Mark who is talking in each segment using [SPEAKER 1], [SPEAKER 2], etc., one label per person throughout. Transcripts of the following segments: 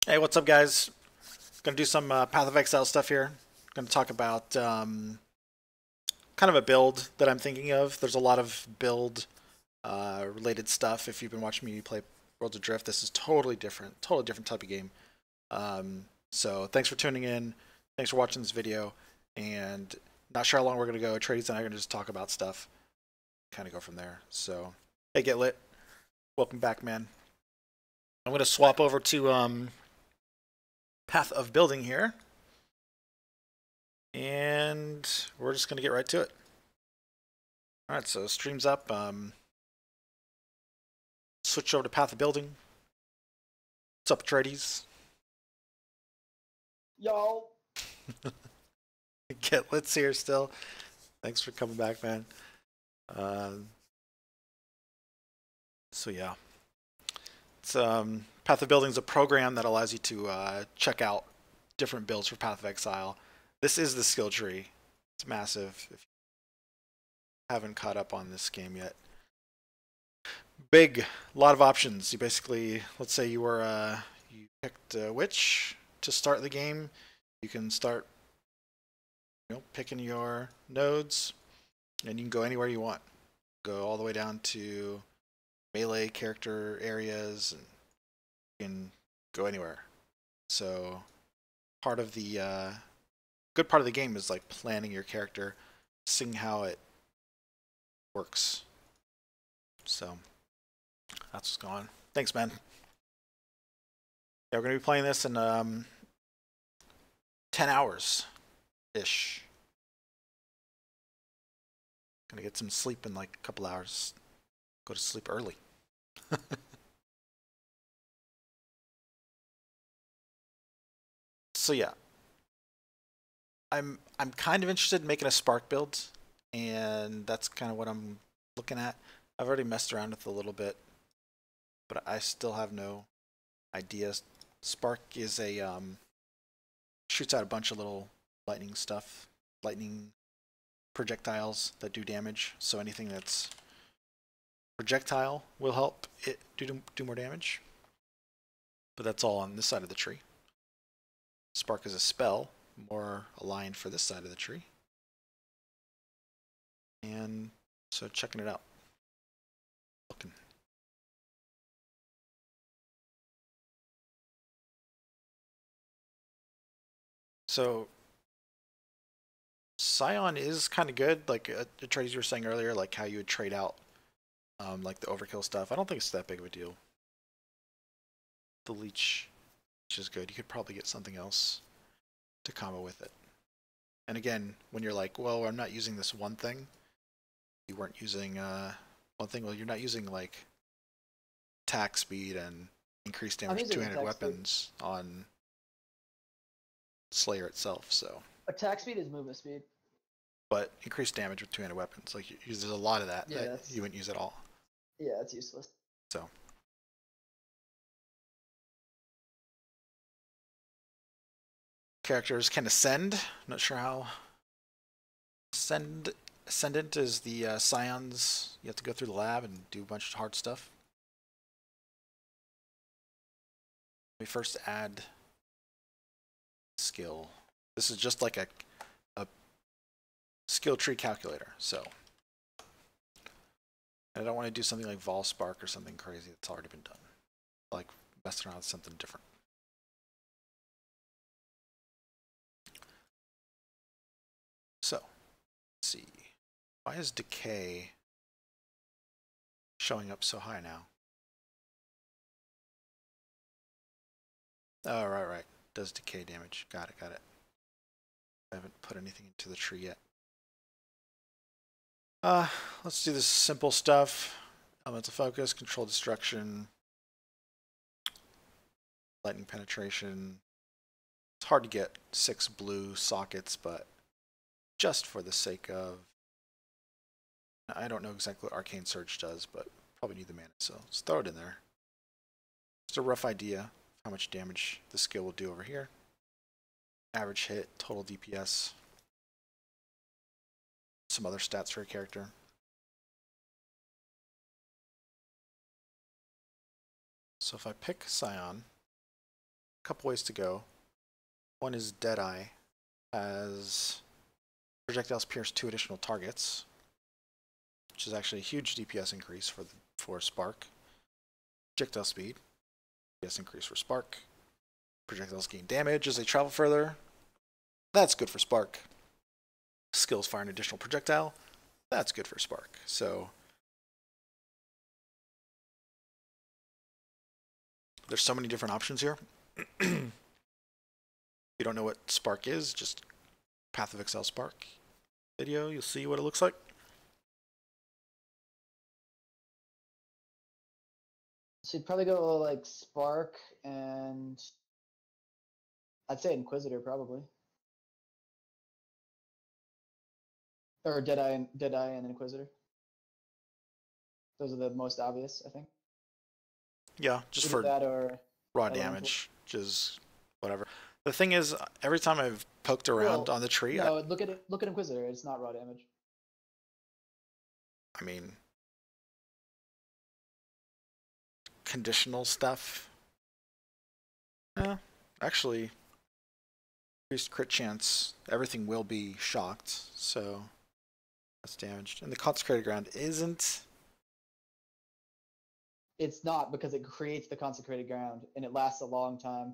[SPEAKER 1] Hey, what's up, guys? Gonna do some Path of Exile stuff here. Gonna talk about kind of a build that I'm thinking of. There's a lot of build related stuff. If you've been watching me play Worlds Adrift, this is totally different type of game. So thanks for tuning in. Thanks for watching this video. And not sure how long we're gonna go. Trades and I are gonna just talk about stuff. Kind of go from there. So hey, get lit. Welcome back, man. I'm gonna swap over to Path of Building here. And we're just going to get right to it. All right, so stream's up. Switch over to Path of Building. What's up, tradies?
[SPEAKER 2] Yo.
[SPEAKER 1] Get Lit's here still. Thanks for coming back, man. So yeah, it's Path of Building is a program that allows you to check out different builds for Path of Exile. This is the skill tree. It's massive. If you haven't caught up on this game yet, big, a lot of options. You basically, let's say you were you picked a witch to start the game. You can start, picking your nodes, and you can go anywhere you want. Go all the way down to melee character areas, and you can go anywhere. So part of the good part of the game is like planning your character, seeing how it works. So that's what's going on. Thanks, man. Yeah, we're gonna be playing this in 10 hours ish. Gonna get some sleep in like a couple hours. Go to sleep early. So yeah, I'm kind of interested in making a Spark build, and that's kind of what I'm looking at. I've already messed around with it a little bit, but I still have no ideas. Spark is a shoots out a bunch of little lightning stuff, lightning projectiles that do damage. So anything that's projectile will help it do more damage. But that's all on this side of the tree. Spark is a spell, more aligned for this side of the tree. And so checking it out. Looking. So Scion is kind of good, like the trades you were saying earlier, like how you would trade out like the overkill stuff. I don't think it's that big of a deal. The leech, which is good. You could probably get something else to combo with it. And again, when you're like, well, I'm not using this one thing, you weren't using one thing. Well, you're not using like attack speed and increased
[SPEAKER 2] I'm
[SPEAKER 1] damage with
[SPEAKER 2] using
[SPEAKER 1] two-handed
[SPEAKER 2] attack speed.
[SPEAKER 1] weapons on Slayer itself. So,
[SPEAKER 2] Attack speed is movement speed.
[SPEAKER 1] but increased damage with two-handed weapons, like there's a lot of that
[SPEAKER 2] Yeah,
[SPEAKER 1] that
[SPEAKER 2] that's
[SPEAKER 1] you wouldn't use at all.
[SPEAKER 2] yeah, that's useless.
[SPEAKER 1] So. Characters can ascend. Not sure how. Ascendant is the scions. You have to go through the lab and do a bunch of hard stuff. We first add skill. This is just like a skill tree calculator. So I don't want to do something like Vol Spark or something crazy that's already been done. Like messing around with something different. So let's see. Why is decay showing up so high now? Oh, right. Does decay damage. Got it. I haven't put anything into the tree yet. Let's do this simple stuff. Elemental focus, control destruction, lightning penetration. It's hard to get 6 blue sockets, but just for the sake of... I don't know exactly what Arcane Surge does, but probably need the mana, so let's throw it in there. Just a rough idea of how much damage the skill will do over here. Average hit, total DPS. Some other stats for a character. So if I pick Scion, couple ways to go. One is Deadeye, as projectiles pierce 2 additional targets, which is actually a huge DPS increase for Spark. Projectile speed, DPS increase for Spark. Projectiles gain damage as they travel further. That's good for Spark. Skills fire an additional projectile. That's good for Spark. So there's so many different options here. If you don't know what Spark is, just Path of Exile Spark video. You'll see what it looks like.
[SPEAKER 2] So you'd probably go like Spark and I'd say Inquisitor probably. Or Deadeye and Inquisitor. Those are the most obvious, I think.
[SPEAKER 1] Yeah, just
[SPEAKER 2] Either
[SPEAKER 1] for
[SPEAKER 2] that or
[SPEAKER 1] raw
[SPEAKER 2] Elemental.
[SPEAKER 1] damage, just whatever. The thing is, every time I've poked around
[SPEAKER 2] Well,
[SPEAKER 1] on the tree,
[SPEAKER 2] no, look at it. Look at Inquisitor. It's not raw damage.
[SPEAKER 1] I mean, conditional stuff. Actually, increased crit chance. Everything will be shocked, so that's damaged. And the consecrated ground isn't.
[SPEAKER 2] It's not because it creates the consecrated ground and it lasts a long time.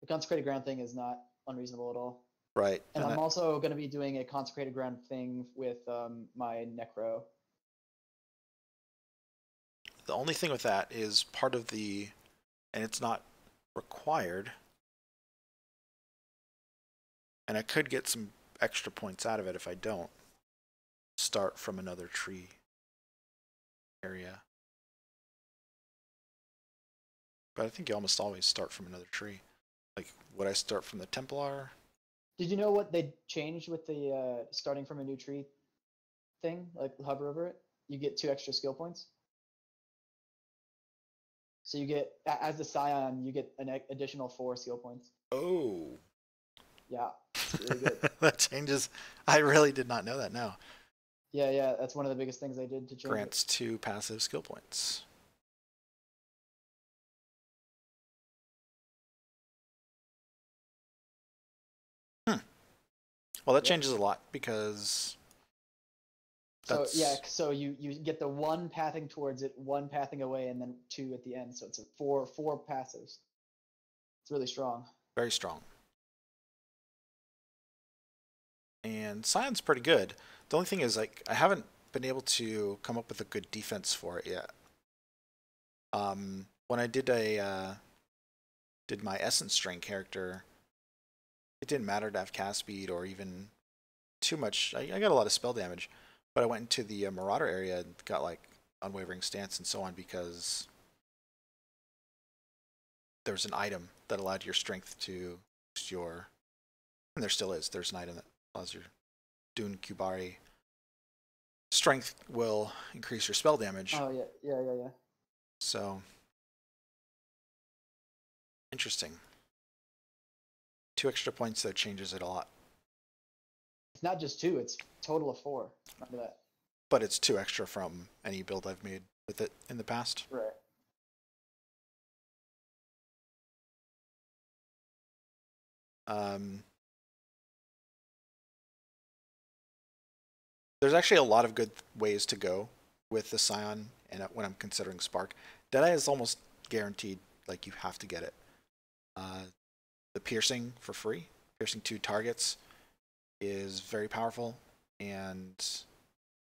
[SPEAKER 2] The consecrated ground thing is not unreasonable at all.
[SPEAKER 1] Right.
[SPEAKER 2] And I'm also going to be doing a consecrated ground thing with my Necro.
[SPEAKER 1] The only thing with that is part of the, and it's not required, and I could get some extra points out of it if I don't start from another tree area. But I think you almost always start from another tree. Like, would I start from the Templar?
[SPEAKER 2] Did you know what they changed with the starting from a new tree thing? Like hover over it, you get 2 extra skill points. So you get, as the Scion, you get an additional 4 skill points.
[SPEAKER 1] Oh.
[SPEAKER 2] Yeah, it's really good.
[SPEAKER 1] That changes. I really did not know that. No.
[SPEAKER 2] Yeah, that's one of the biggest things I did to change
[SPEAKER 1] Grants 2 passive skill points. Well, that changes a lot because.
[SPEAKER 2] So yeah, so you get the 1 pathing towards it, 1 pathing away, and then 2 at the end. So it's a 4 passives. It's really strong.
[SPEAKER 1] Very strong. And Scion's pretty good. The only thing is, like, I haven't been able to come up with a good defense for it yet. When I did my Essence Strain character, it didn't matter to have cast speed or even too much. I got a lot of spell damage, but I went into the Marauder area and got like Unwavering Stance and so on because there was an item that allowed your strength to boost your, and there still is. There's an item that allows your Dune Kubari strength will increase your spell damage.
[SPEAKER 2] Oh yeah.
[SPEAKER 1] So interesting. 2 extra points though changes it a lot.
[SPEAKER 2] It's not just 2; it's total of 4. Remember that.
[SPEAKER 1] But it's 2 extra from any build I've made with it in the past.
[SPEAKER 2] Right.
[SPEAKER 1] There's actually a lot of good ways to go with the Scion, and when I'm considering Spark, Deadeye is almost guaranteed. Like, you have to get it. The piercing for free, piercing 2 targets, is very powerful, and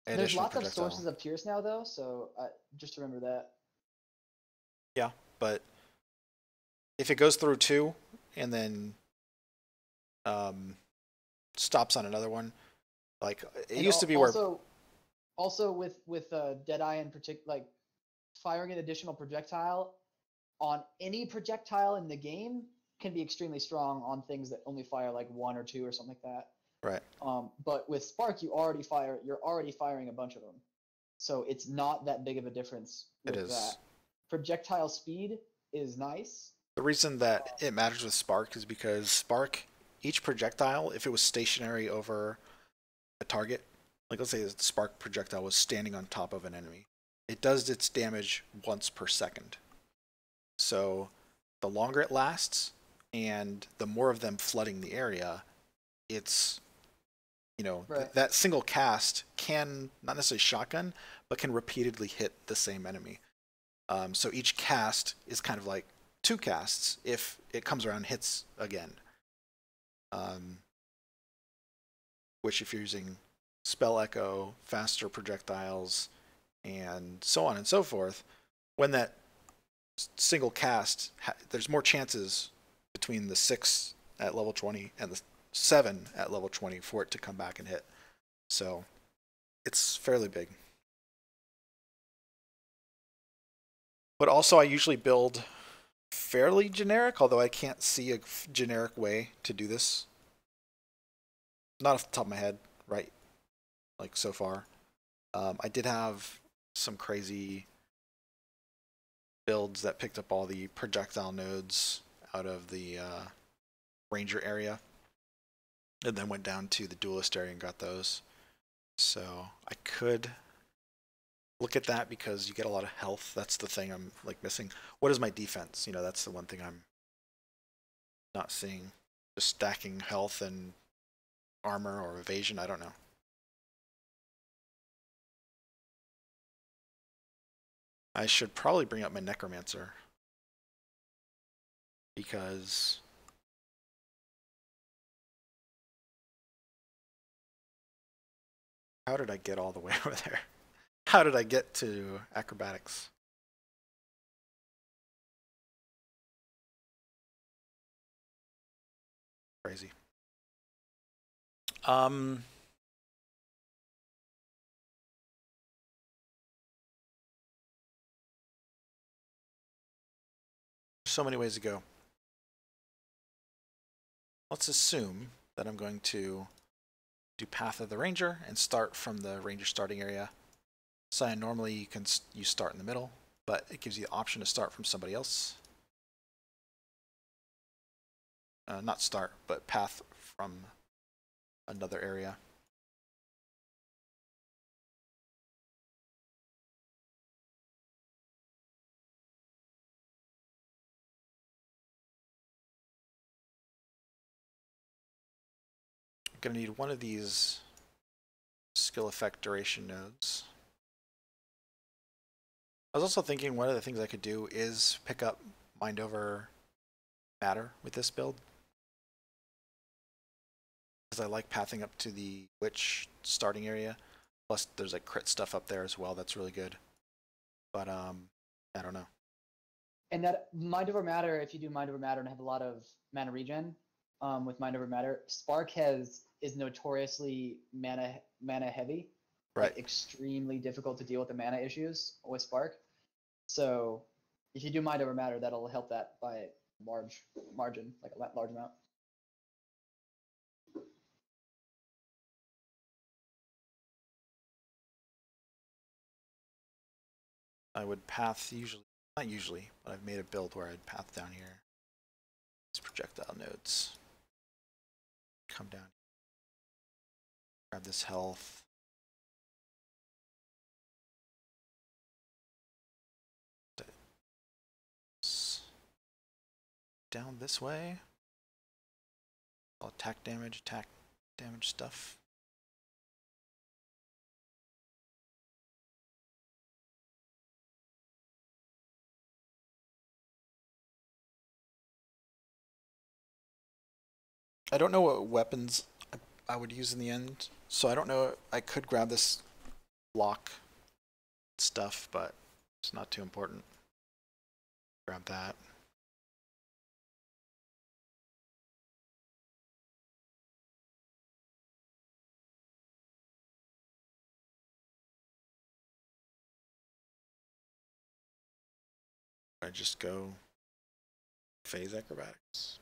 [SPEAKER 2] there's lots of sources of pierce now, though, so just remember that.
[SPEAKER 1] Yeah, but if it goes through 2 and then stops on another one, like it used to be
[SPEAKER 2] also with Deadeye in particular, like firing an additional projectile on any projectile in the game can be extremely strong on things that only fire like 1 or 2 or something like that.
[SPEAKER 1] Right.
[SPEAKER 2] But with Spark, you're already firing a bunch of them, so it's not that big of a difference with that. Projectile speed is nice.
[SPEAKER 1] The reason that it matters with Spark is because Spark, each projectile, if it was stationary over a target, like let's say the Spark projectile was standing on top of an enemy, it does its damage once per second. So the longer it lasts, and the more of them flooding the area, it's, you know,
[SPEAKER 2] Right.
[SPEAKER 1] that single cast can not necessarily shotgun, but can repeatedly hit the same enemy. So each cast is kind of like two casts if it comes around and hits again. Which if you're using spell echo, faster projectiles, and so on and so forth, when that single cast, there's more chances between the 6 at level 20 and the 7 at level 20 for it to come back and hit. So it's fairly big. But also I usually build fairly generic, although I can't see a generic way to do this. Not off the top of my head, right? Like so far. I did have some crazy builds that picked up all the projectile nodes out of the ranger area, and then went down to the duelist area and got those. So I could look at that because you get a lot of health. That's the thing I'm like missing. What is my defense? You know, that's the one thing I'm not seeing. Just stacking health and armor or evasion. I don't know. I should probably bring up my necromancer because how did I get all the way over there? How did I get to acrobatics? Crazy. So many ways to go. Let's assume that I'm going to do Path of the Ranger and start from the Ranger starting area. So normally you start in the middle, but it gives you the option to start from somebody else. Not start, but path from another area. I'm going to need one of these skill effect duration nodes. I was also thinking one of the things I could do is pick up Mind Over Matter with this build, because I like pathing up to the Witch starting area. Plus, there's like crit stuff up there as well. That's really good. But I don't know.
[SPEAKER 2] And that Mind Over Matter, if you do Mind Over Matter and have a lot of mana regen, with Mind Over Matter, Spark is notoriously mana heavy,
[SPEAKER 1] Right.
[SPEAKER 2] like extremely difficult to deal with the mana issues with Spark. So if you do Mind Over Matter, that'll help that by a large margin, like a large amount.
[SPEAKER 1] I would path usually, not usually, but I've made a build where I'd path down here. These projectile nodes. Come down. Grab this health. Down this way. All attack damage stuff. I don't know what weapons I would use in the end, so I don't know. I could grab this block stuff, but it's not too important. Grab that. I just go phase acrobatics.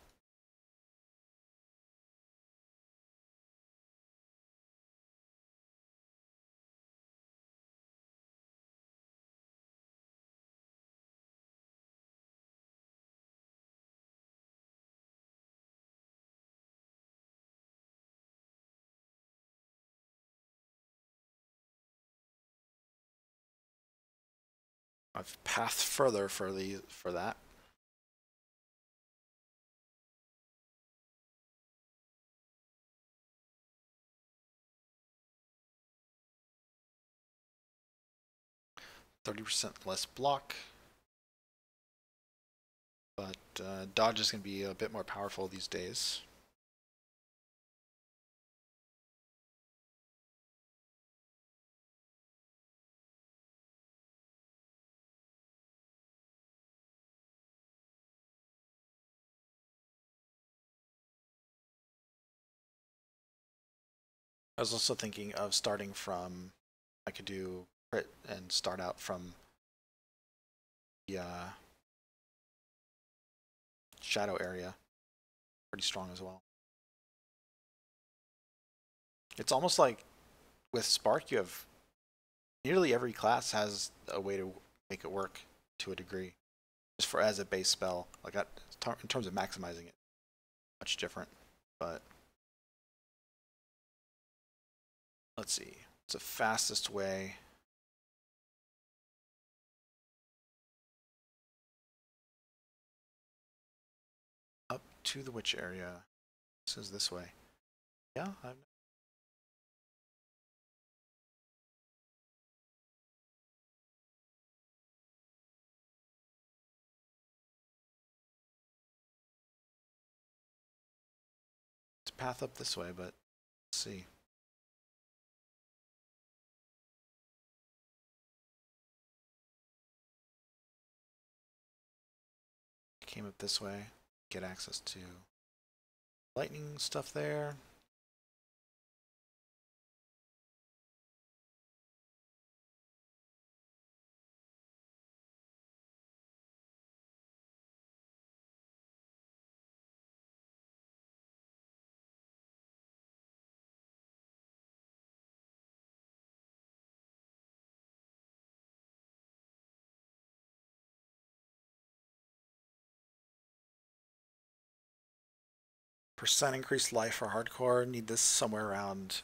[SPEAKER 1] I've pathed further for that. 30% less block. But dodge is going to be a bit more powerful these days. I was also thinking of starting from, I could do crit and start out from the shadow area. Pretty strong as well. It's almost like with Spark, you have nearly every class has a way to make it work to a degree, just for as a base spell. Like in terms of maximizing it, much different. But let's see, it's the fastest way. Up to the witch area. This is this way. Yeah, it's a path up this way, but let's see. Came up this way, get access to lightning stuff there. Percent increased life for hardcore. Need this somewhere around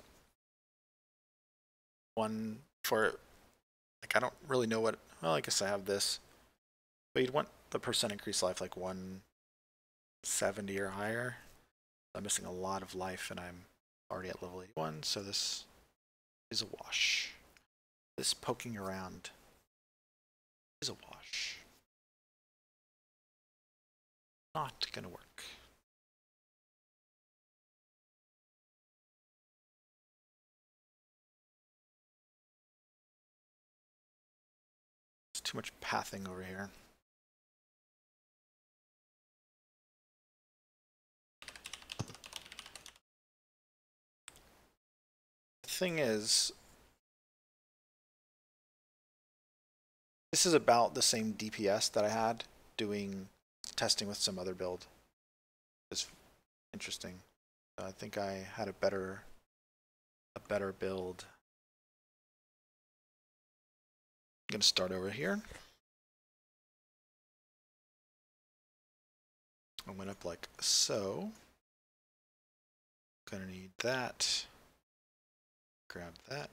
[SPEAKER 1] 1 for, like, I don't really know what, well, I guess I have this. But you'd want the percent increased life like 170 or higher. I'm missing a lot of life and I'm already at level 81, so this is a wash. This poking around is a wash. Not gonna work. Too much pathing over here. The thing is, this is about the same DPS that I had doing testing with some other build. It's interesting. I think I had a better build. I'm gonna start over here. I went up like so. Gonna need that. Grab that.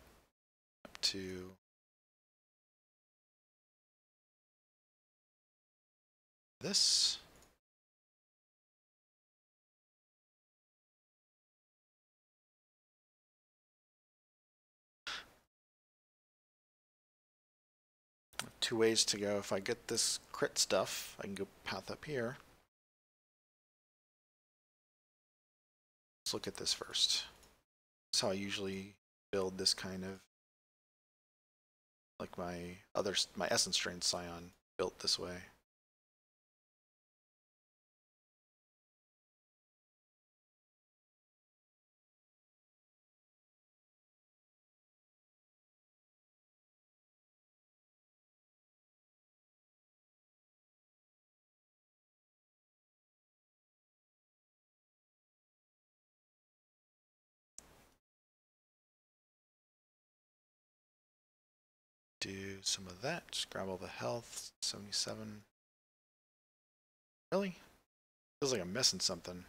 [SPEAKER 1] Up to this. Two ways to go. If I get this crit stuff, I can go path up here. Let's look at this first. That's how I usually build this kind of, like my Essence Strain Scion built this way. Do some of that. Just grab all the health. 77. Really? Feels like I'm missing something.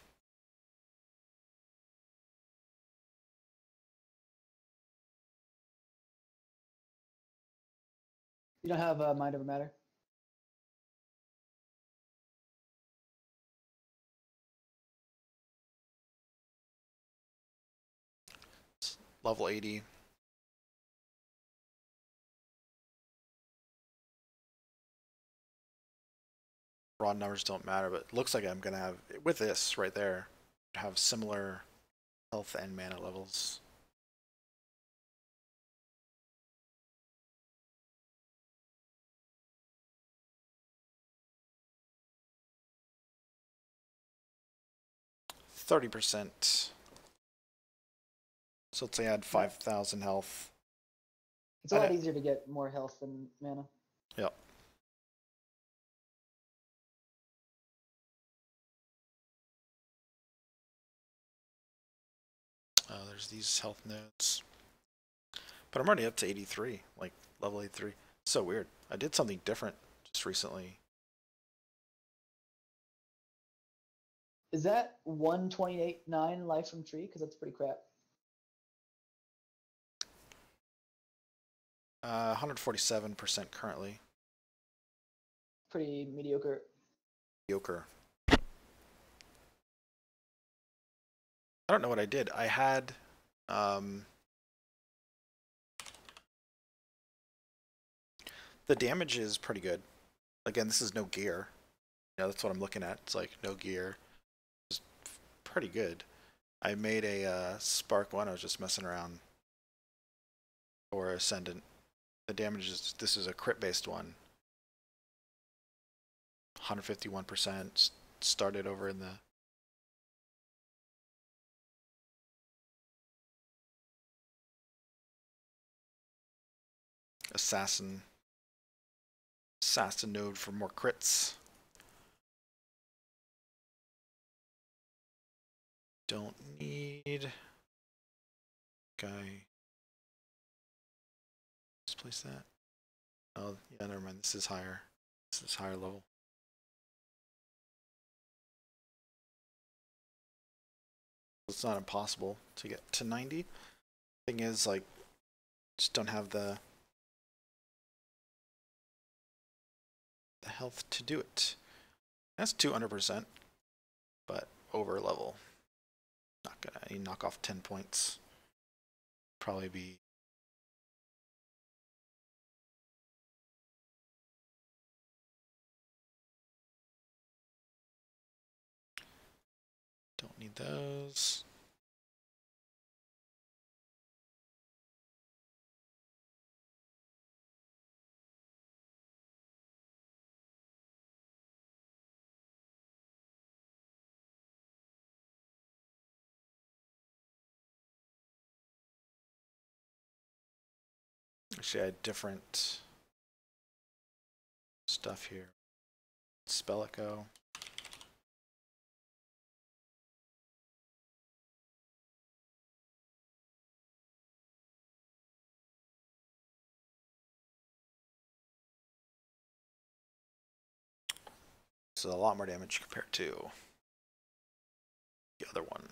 [SPEAKER 2] You don't have Mind Over Matter?
[SPEAKER 1] It's level 80. raw numbers don't matter, but it looks like I'm gonna have, with this right there, have similar health and mana levels. %. So let's say I had 5,000 health.
[SPEAKER 2] It's a lot easier to get more health than mana.
[SPEAKER 1] Yep. There's these health nodes. But I'm already up to 83, like level 83. So weird. I did something different just recently.
[SPEAKER 2] Is that 128.9 life from tree? Because that's pretty crap.
[SPEAKER 1] 147% currently.
[SPEAKER 2] Pretty mediocre.
[SPEAKER 1] Mediocre. I don't know what I did. I had the damage is pretty good. Again, this is no gear. You know, that's what I'm looking at. It's like no gear. It's pretty good. I made a Spark 1. I was just messing around. Or Ascendant. The damage is, this is a crit based one. 151%. Started over in the Assassin node for more crits. Don't need guy. Just place that. Oh yeah, never mind. This is higher. This is higher level. It's not impossible to get to 90. Thing is, like, just don't have the health to do it. That's 200%, but over level. Not gonna, you knock off 10 points. Probably be don't need those. Actually, I had different stuff here. Spell it go. So a lot more damage compared to the other one.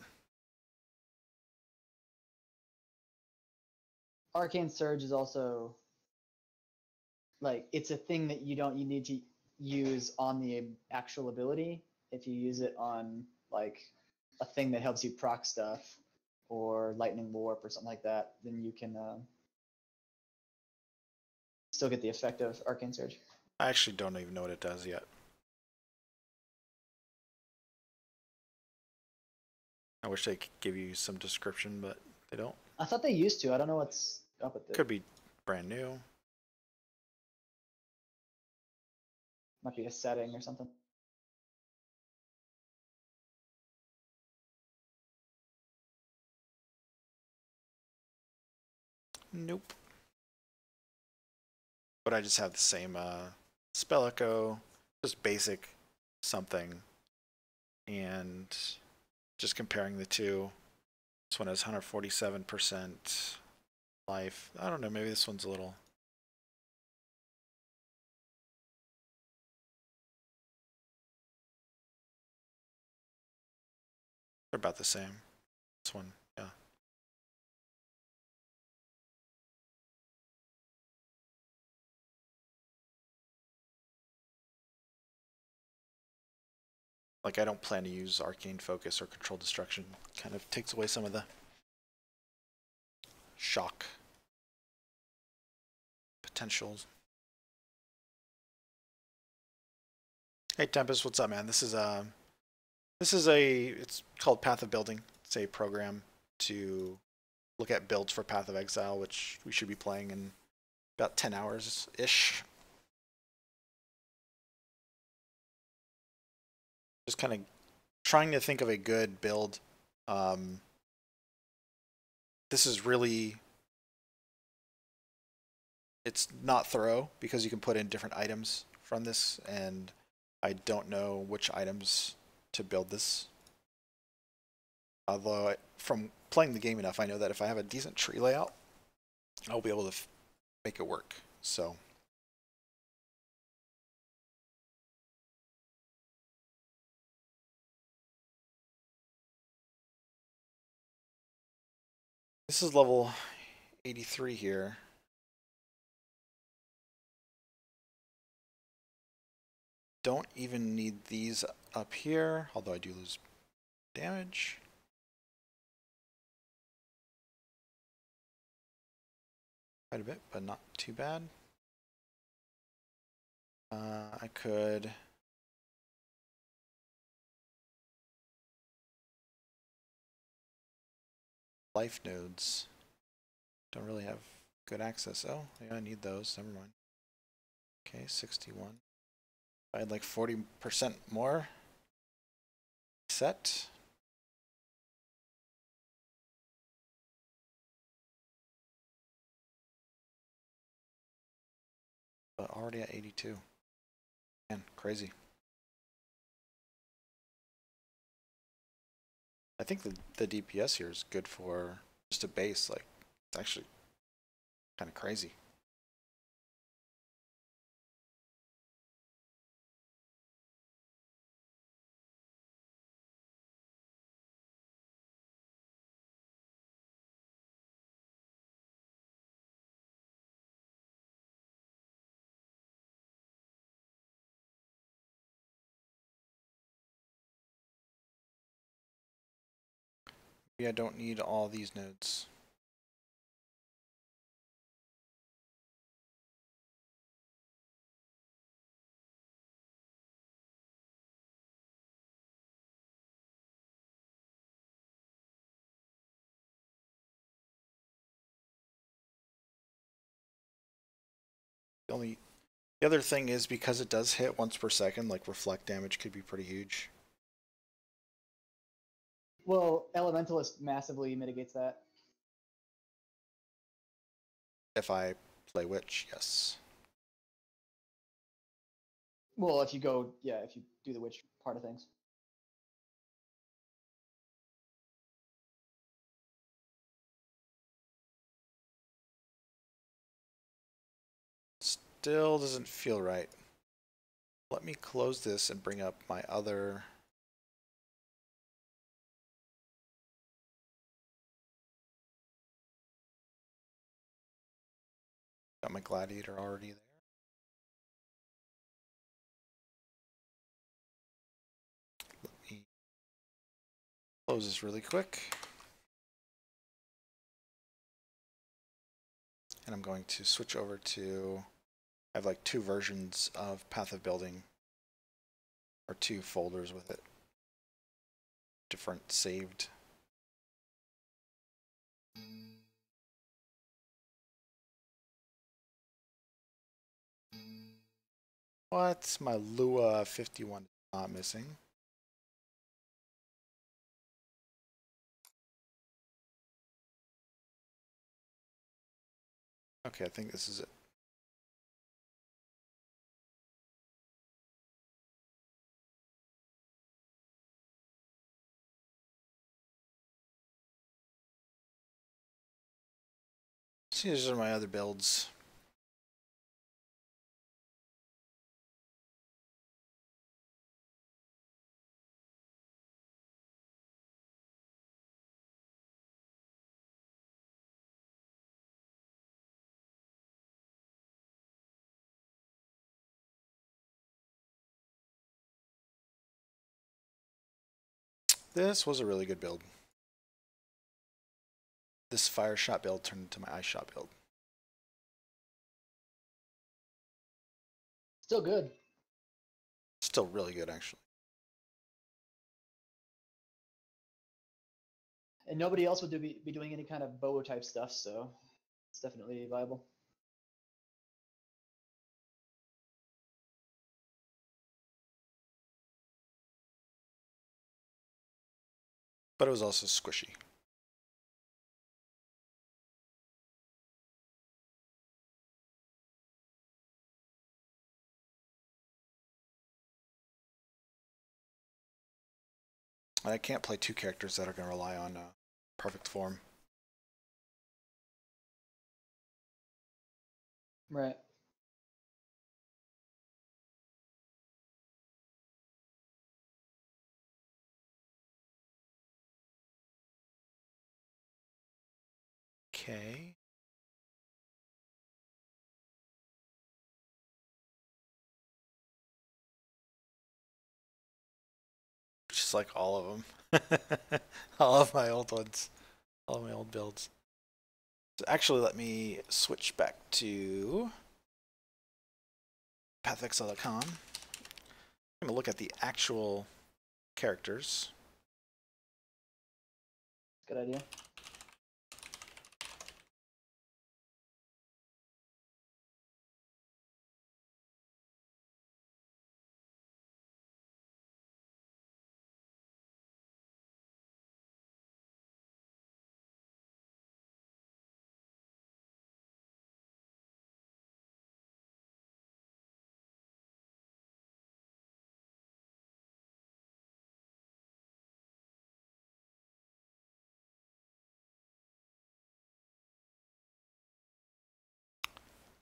[SPEAKER 2] Arcane Surge is also like it's a thing that you need to use on the actual ability. If you use it on like a thing that helps you proc stuff or lightning warp or something like that, then you can still get the effect of Arcane Surge.
[SPEAKER 1] I actually don't even know what it does yet. I wish they could give you some description, but they don't.
[SPEAKER 2] I thought they used to. I don't know what's up with it.
[SPEAKER 1] Could be brand new.
[SPEAKER 2] Might be a setting or something.
[SPEAKER 1] Nope. But I just have the same spell echo, just basic something, and just comparing the two. This one has 147% life. I don't know, maybe this one's a little. They're about the same. This one, yeah. Like, I don't plan to use Arcane Focus or Control Destruction. Kind of takes away some of the shock potentials. Hey Tempest, what's up, man? It's called Path of Building. It's a program to look at builds for Path of Exile, which we should be playing in about 10 hours ish. Just kind of trying to think of a good build. Um, this is really, it's not thorough because you can put in different items from this, and I don't know which items to build this. Although from playing the game enough, I know that if I have a decent tree layout, I'll be able to make it work. So this is level 83 here. Don't even need these up here, although I do lose damage. Quite a bit, but not too bad. I could life nodes. Don't really have good access. Oh, yeah, I need those. Never mind. Okay, 61. I had like 40% more. Set. But already at 82. Man, crazy. I think the DPS here is good for just a base. Like, it's actually kind of crazy. Maybe I don't need all these nodes. The other thing is because it does hit once per second, like reflect damage could be pretty huge.
[SPEAKER 2] Well, Elementalist massively mitigates that.
[SPEAKER 1] If I play Witch, yes.
[SPEAKER 2] Well, if you go, yeah, if you do the witch part of things.
[SPEAKER 1] Still doesn't feel right. Let me close this and bring up my other. Got my gladiator already there. Let me close this really quick. And I'm going to switch over to, I have like two versions of Path of Building, or two folders with it. Different saved. What? My Lua 51 is not missing. Okay, I think this is it. See, these are my other builds. This was a really good build. This fire shot build turned into my ice shot build.
[SPEAKER 2] Still good.
[SPEAKER 1] still really good, actually.
[SPEAKER 2] And nobody else would be doing any kind of bow type stuff, so it's definitely viable.
[SPEAKER 1] But it was also squishy. And I can't play two characters that are going to rely on perfect form.
[SPEAKER 2] Right.
[SPEAKER 1] Okay. Just like all of them. All of my old ones. All of my old builds. So actually, let me switch back to pathofexile.com. I'm going to look at the actual characters.
[SPEAKER 2] Good idea.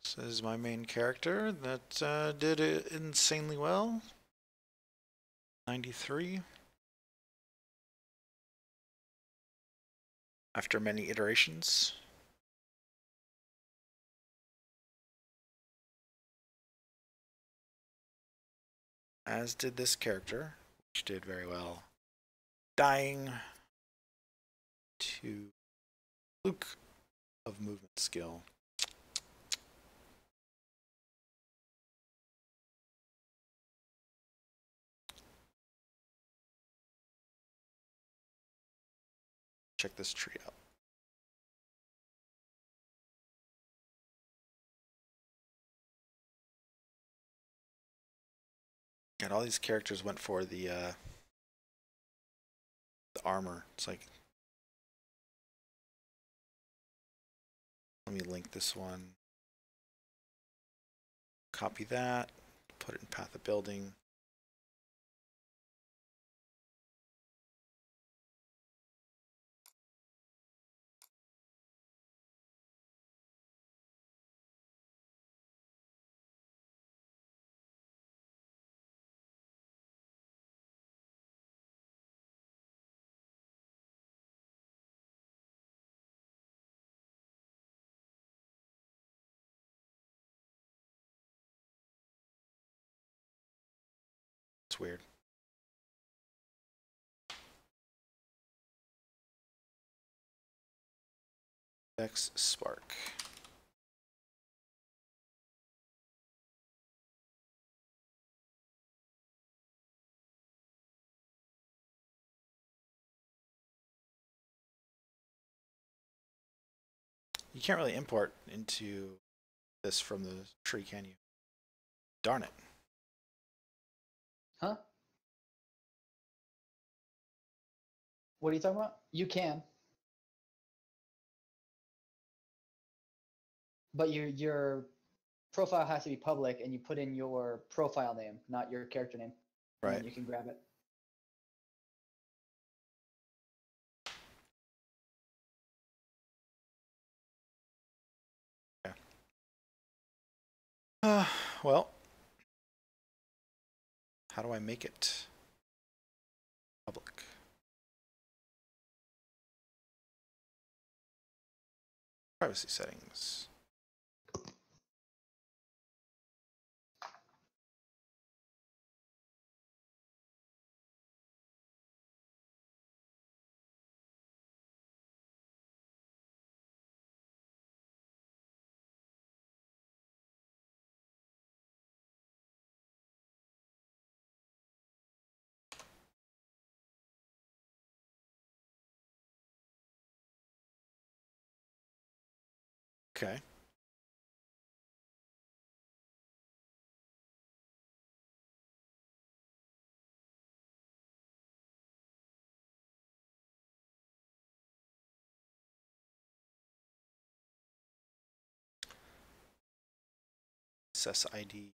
[SPEAKER 1] So this is my main character that did it insanely well. 93. After many iterations. As did this character, which did very well. Dying to Luke of movement skill. Check this tree out. And all these characters went for the armor. It's like, let me link this one. Copy that. Put it in Path of Building. It's weird. X Spark. You can't really import into this from the tree, can you? Darn it.
[SPEAKER 2] Huh? What are you talking about? You can. But your profile has to be public and you put in your profile name, not your character name. And
[SPEAKER 1] Right.
[SPEAKER 2] then you can grab it.
[SPEAKER 1] Well, how do I make it public? Privacy settings. Okay. SSID.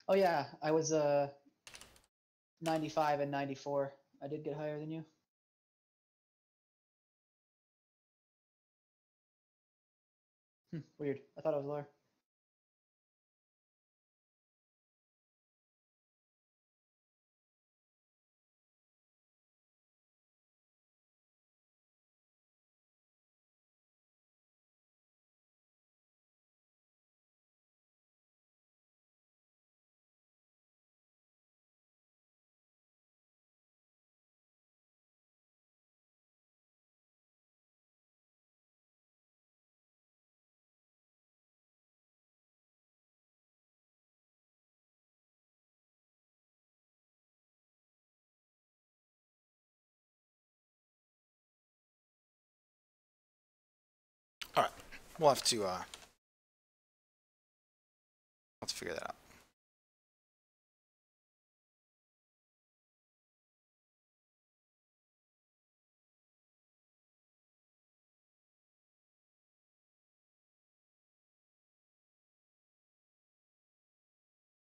[SPEAKER 2] Oh yeah, I was 95 and 94. I did get higher than you. Weird. I thought I was lower.
[SPEAKER 1] All right. We'll have to let's figure that out.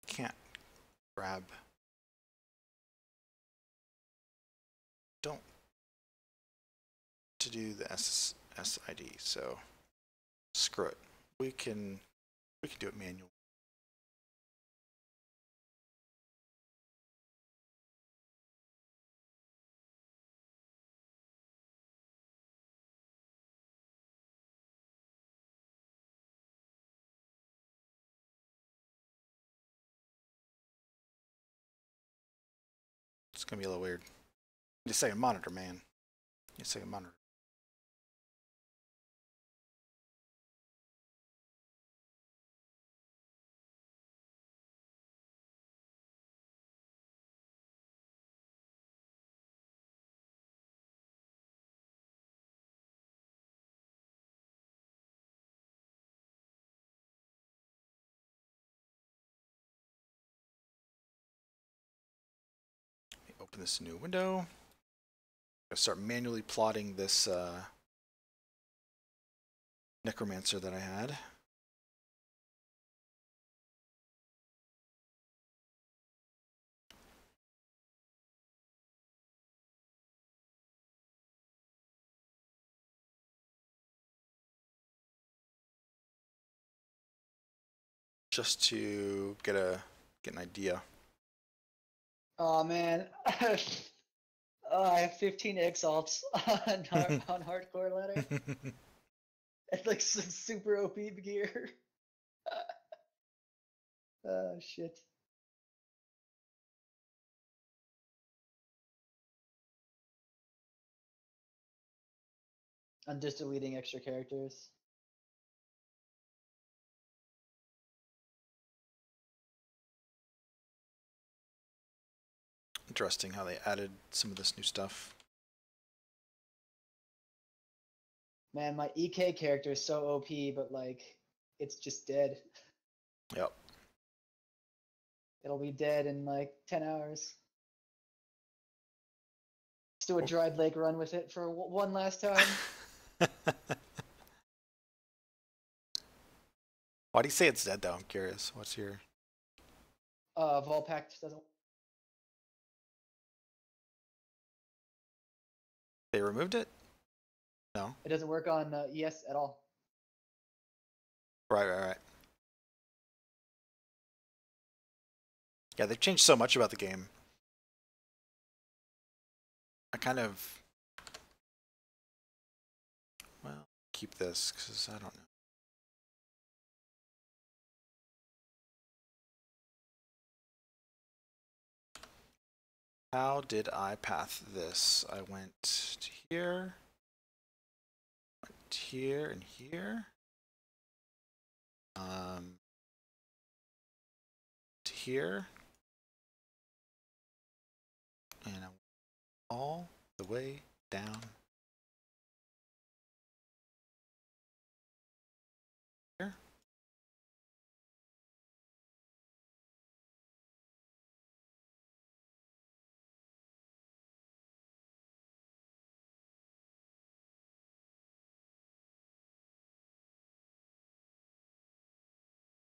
[SPEAKER 1] Can't grab. Don't to do the SSID. So screw it. We can do it manually. It's gonna be a little weird. You say a monitor, man. You say a monitor. Open this new window. I'm gonna start manually plotting this necromancer that I had. Just to get an idea.
[SPEAKER 2] Oh man, I have 15 exalts on hardcore ladder. It's like super OP gear. Oh shit. I'm just deleting extra characters.
[SPEAKER 1] Interesting how they added some of this new stuff.
[SPEAKER 2] Man, my EK character is so OP, but like, it's just dead.
[SPEAKER 1] Yep.
[SPEAKER 2] It'll be dead in like 10 hours. Let's do a dried lake run with it for one last time.
[SPEAKER 1] Why do you say it's dead though? I'm curious. What's your...
[SPEAKER 2] Volpact doesn't.
[SPEAKER 1] They removed it? No.
[SPEAKER 2] It doesn't work on ES at all.
[SPEAKER 1] Right. Yeah, they've changed so much about the game. I kind of... Well, keep this, because I don't know. How did I path this? I went to here. here and here. To here. And all the way down. Here.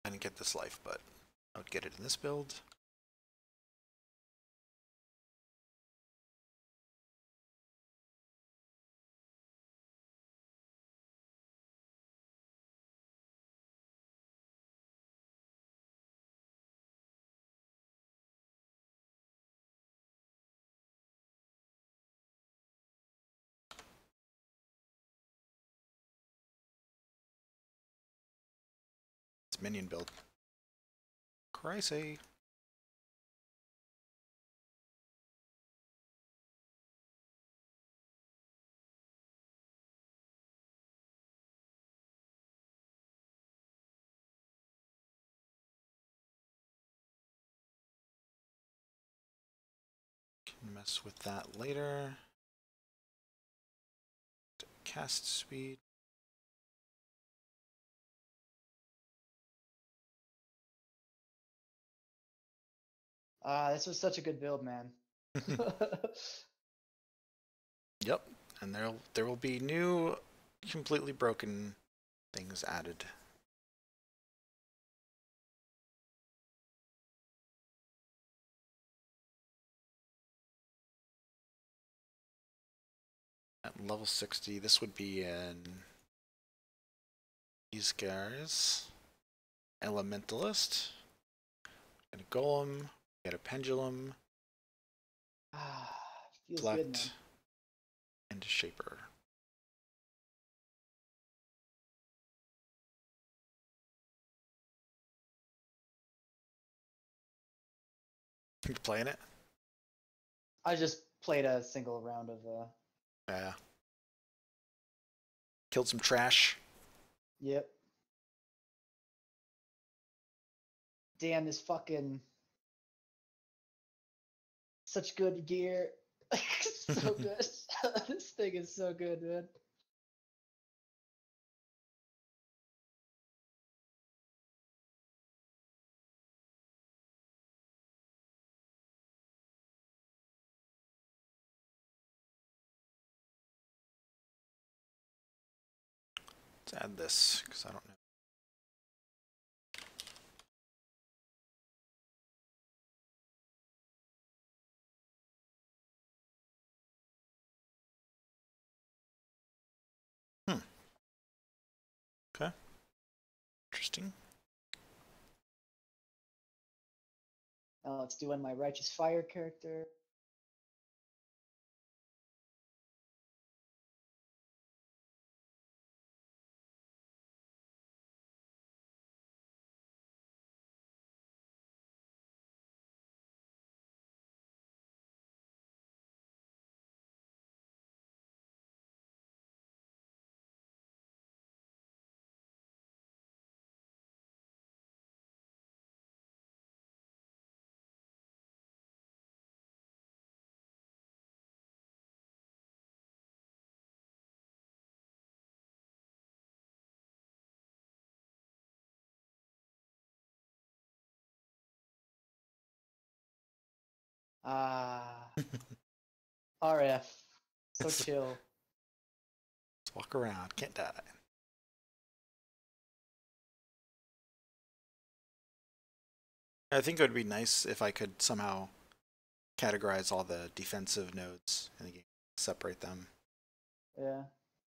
[SPEAKER 1] I didn't get this life, but I would get it in this build. It's minion build. Crazy. Can mess with that later. Cast speed.
[SPEAKER 2] This was such a good build, man.
[SPEAKER 1] Yep, and there will be new, completely broken things added. At level 60, this would be in these guys. Elementalist. Get a golem. Get a pendulum.
[SPEAKER 2] Feels
[SPEAKER 1] Select.
[SPEAKER 2] good, man.
[SPEAKER 1] And a shaper. You playing it?
[SPEAKER 2] I just played a single round of
[SPEAKER 1] Yeah. Killed some trash.
[SPEAKER 2] Yep. Damn, this fucking such good gear. So good. This thing is so good, man.
[SPEAKER 1] Let's add this, because I don't know. Okay. Interesting.
[SPEAKER 2] Now let's do in my righteous fire character. RF. So chill.
[SPEAKER 1] Let's walk around. Can't die. I think it would be nice if I could somehow categorize all the defensive nodes in the game, separate them.
[SPEAKER 2] Yeah.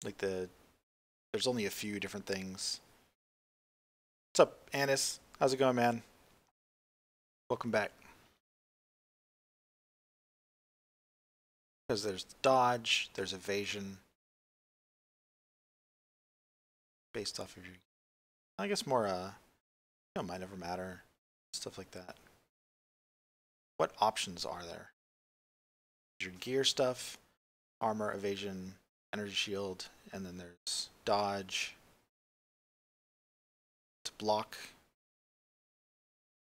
[SPEAKER 1] Like there's only a few different things. What's up, Anis? How's it going, man? Welcome back. Because there's dodge, there's evasion. Based off of your, I guess more, might never matter. Stuff like that. What options are there? Your gear stuff, armor, evasion, energy shield, and then there's dodge to block.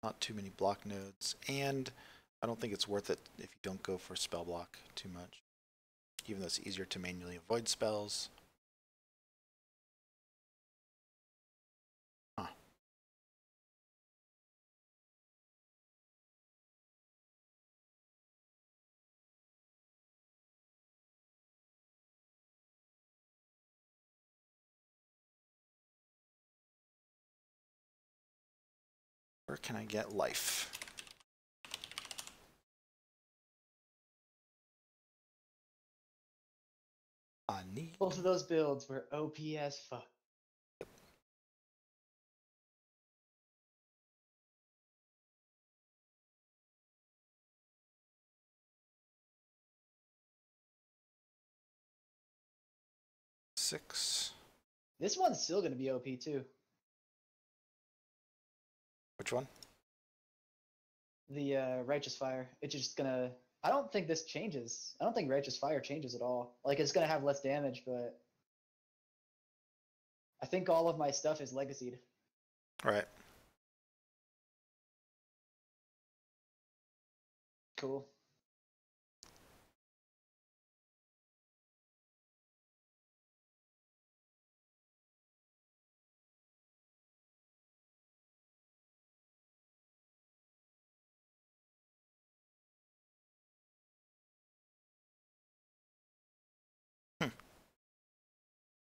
[SPEAKER 1] Not too many block nodes, and I don't think it's worth it if you don't go for spell block too much, even though it's easier to manually avoid spells. Huh. Where can I get life? I need.
[SPEAKER 2] Both of those builds were OP as fuck.
[SPEAKER 1] Six.
[SPEAKER 2] This one's still gonna be OP too.
[SPEAKER 1] Which one?
[SPEAKER 2] The Righteous Fire. It's just gonna. I don't think this changes. I don't think Righteous Fire changes at all. Like it's gonna have less damage, but I think all of my stuff is legacied.
[SPEAKER 1] Right.
[SPEAKER 2] Cool.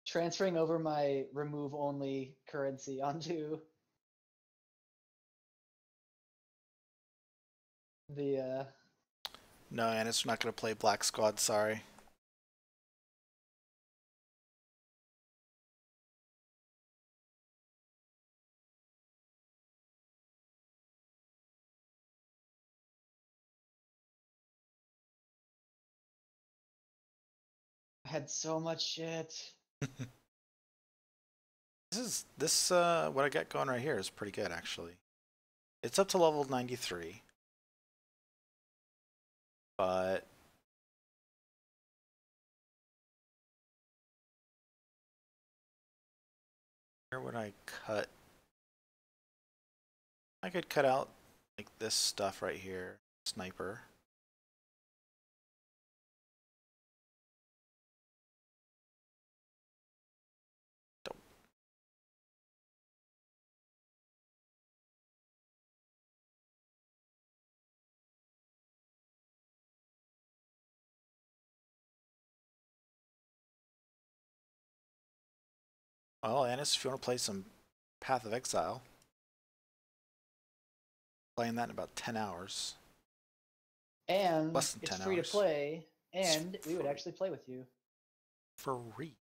[SPEAKER 2] Transferring over my remove only currency onto the
[SPEAKER 1] No, and it's not going to play Black Squad, sorry.
[SPEAKER 2] I had so much shit.
[SPEAKER 1] This what I got going right here is pretty good actually. It's up to level 93. But where would I cut? I could cut out like this stuff right here. Sniper. Well, Anis, if you want to play some Path of Exile, playing that in about 10 hours.
[SPEAKER 2] And
[SPEAKER 1] Less than
[SPEAKER 2] it's
[SPEAKER 1] 10
[SPEAKER 2] free to
[SPEAKER 1] hours.
[SPEAKER 2] play, and
[SPEAKER 1] It's
[SPEAKER 2] we would
[SPEAKER 1] free.
[SPEAKER 2] actually play with you.
[SPEAKER 1] Free.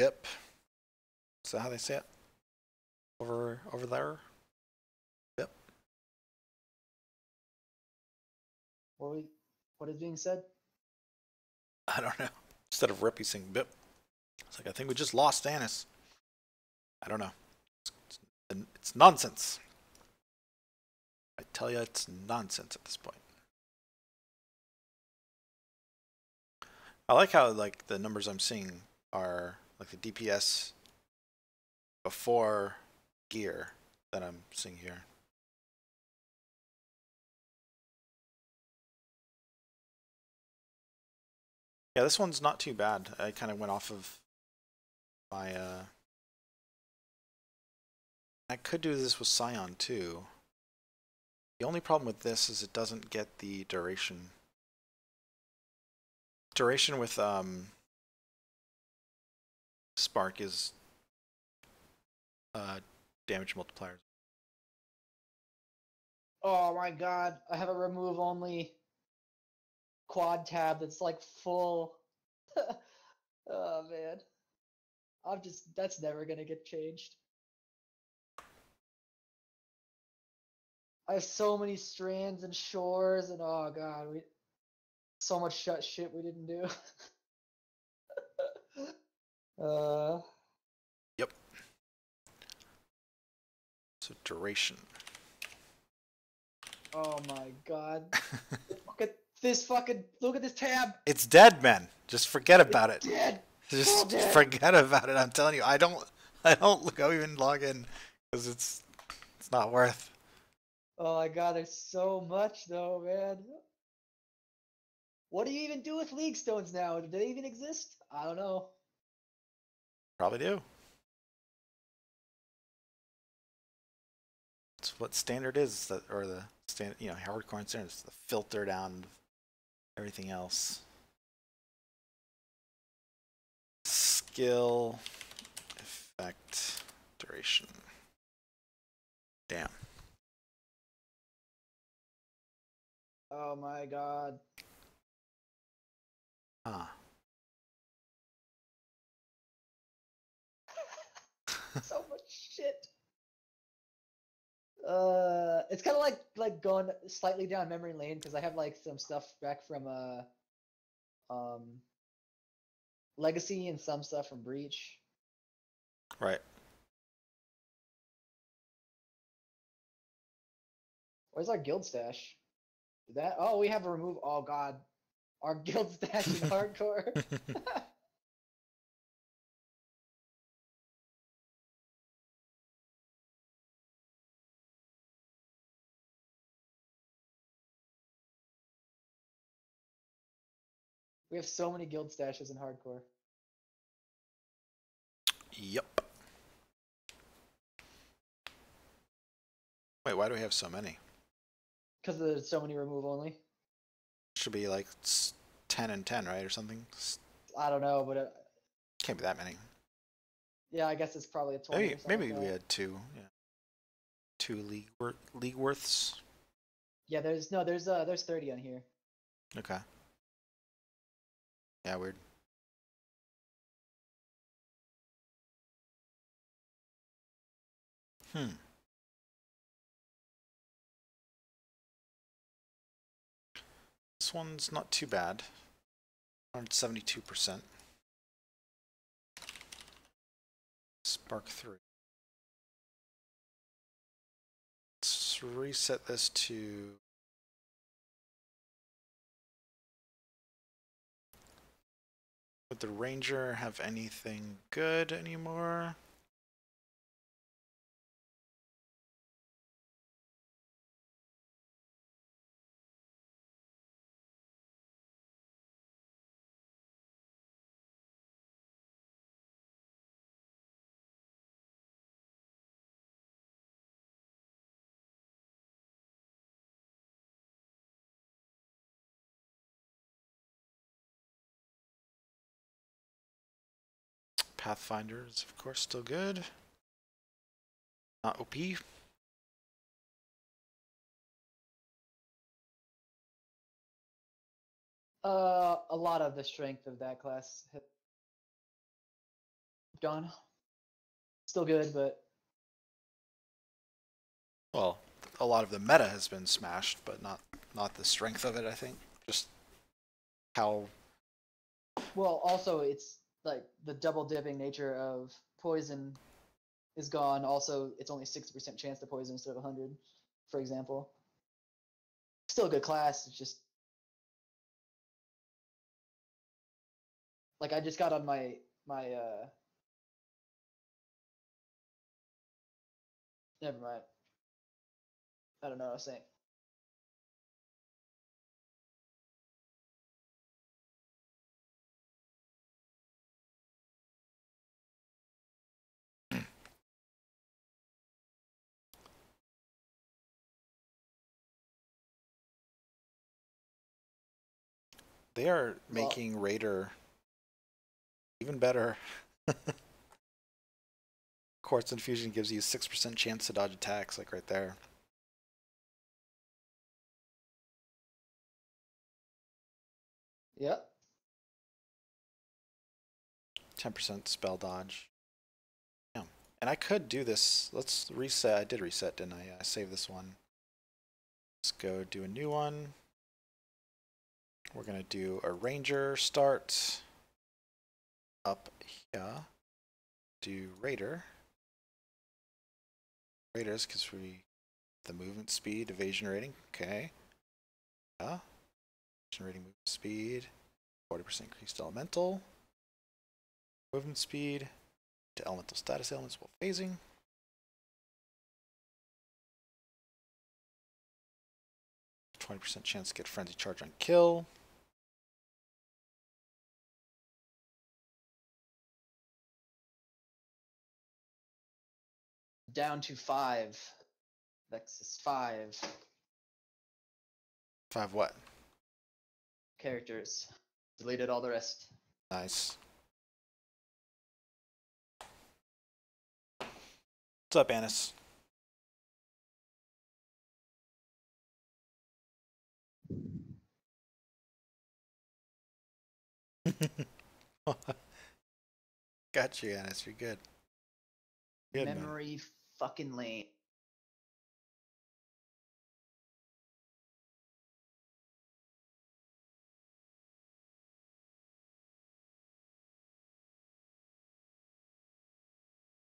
[SPEAKER 1] Yep. Is that how they say it? Over there? Yep.
[SPEAKER 2] What is being said?
[SPEAKER 1] I don't know. Instead of Rip, he's saying Bip. It's like, I think we just lost Anis. I don't know. It's nonsense. I tell you, it's nonsense at this point. I like how like the numbers I'm seeing are like the DPS before gear that I'm seeing here. Yeah, this one's not too bad. I kind of went off of my I could do this with Scion too. The only problem with this is it doesn't get the duration. Duration with Spark is damage multipliers.
[SPEAKER 2] Oh my god, I have a remove only quad tab that's like full. Oh man. That's never gonna get changed. I have so many strands and shores, and oh god, we so much shit we didn't do. uh,
[SPEAKER 1] Yep. So duration.
[SPEAKER 2] oh my god. Look at this fucking, look at this tab.
[SPEAKER 1] It's dead, man. Just forget about it.
[SPEAKER 2] Dead.
[SPEAKER 1] Just
[SPEAKER 2] Dead.
[SPEAKER 1] forget about it. I'm telling you, I don't go even log in because it's not worth.
[SPEAKER 2] Oh my god, there's so much though, man. What do you even do with League Stones now? Do they even exist? I don't know.
[SPEAKER 1] Probably do. It's what standard is, that, or the standard, hardcore and standard is the filter down everything else. Skill, effect, duration. Damn.
[SPEAKER 2] Oh my god.
[SPEAKER 1] Ah.
[SPEAKER 2] So much shit. It's kind of like going slightly down memory lane because I have like some stuff back from um Legacy and some stuff from Breach.
[SPEAKER 1] Right.
[SPEAKER 2] Where's our guild stash? That, oh, we have a remove. Oh god, our guild stash in hardcore. We have so many guild stashes in hardcore.
[SPEAKER 1] Yep. Wait, why do we have so many?
[SPEAKER 2] Because there's so many remove only.
[SPEAKER 1] Should be like 10 and 10, right, or something?
[SPEAKER 2] I don't know, but
[SPEAKER 1] Can't be that many.
[SPEAKER 2] yeah, I guess it's probably a 20
[SPEAKER 1] Maybe
[SPEAKER 2] or something
[SPEAKER 1] maybe
[SPEAKER 2] like
[SPEAKER 1] we
[SPEAKER 2] that.
[SPEAKER 1] had two. Yeah. Two league worths.
[SPEAKER 2] Yeah, there's 30 on here.
[SPEAKER 1] Okay. Yeah, weird. This one's not too bad. 172%. Spark 3. Let's reset this to... Would the Ranger have anything good anymore? Pathfinder is, of course, still good. Not OP.
[SPEAKER 2] A lot of the strength of that class have gone. Still good, but
[SPEAKER 1] Well, a lot of the meta has been smashed, but not the strength of it, I think. Just how...
[SPEAKER 2] well, also it's like the double dipping nature of poison is gone. Also, it's only 60% chance to poison instead of 100, for example. Still a good class. It's just like I just got on my never mind. I don't know what I was saying.
[SPEAKER 1] They are
[SPEAKER 2] Well,
[SPEAKER 1] making Raider even better. Quartz Infusion gives you 6% chance to dodge attacks, like right there.
[SPEAKER 2] yep.
[SPEAKER 1] 10% spell dodge. Yeah. And I could do this. Let's reset. I did reset, didn't I? Yeah, I saved this one. Let's go do a new one. We're going to do a ranger start up here. Do raider. Raiders, because we the movement speed, evasion rating. Okay. Yeah. Evasion rating, movement speed. 40% increased elemental. Movement speed to elemental status elements while phasing. %20 chance to get frenzy charge on kill.
[SPEAKER 2] Down to 5. Vex is 5
[SPEAKER 1] 5 what?
[SPEAKER 2] characters. Deleted all the rest.
[SPEAKER 1] Nice. What's up, Anis? Got you, Anis. You're good. Good, man.
[SPEAKER 2] Memory fucking lane.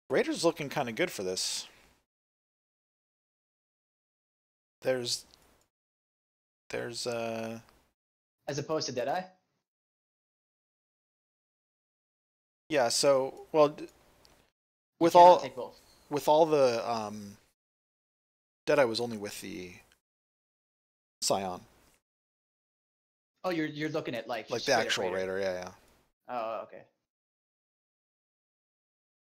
[SPEAKER 1] Raiders looking kind of good for this. There's
[SPEAKER 2] As opposed to Deadeye?
[SPEAKER 1] yeah, so well with
[SPEAKER 2] You cannot
[SPEAKER 1] all
[SPEAKER 2] take both.
[SPEAKER 1] with all the Deadeye was only with the Scion.
[SPEAKER 2] Oh, you're looking at like
[SPEAKER 1] Like the
[SPEAKER 2] straight up
[SPEAKER 1] actual Raider, yeah.
[SPEAKER 2] Oh, okay.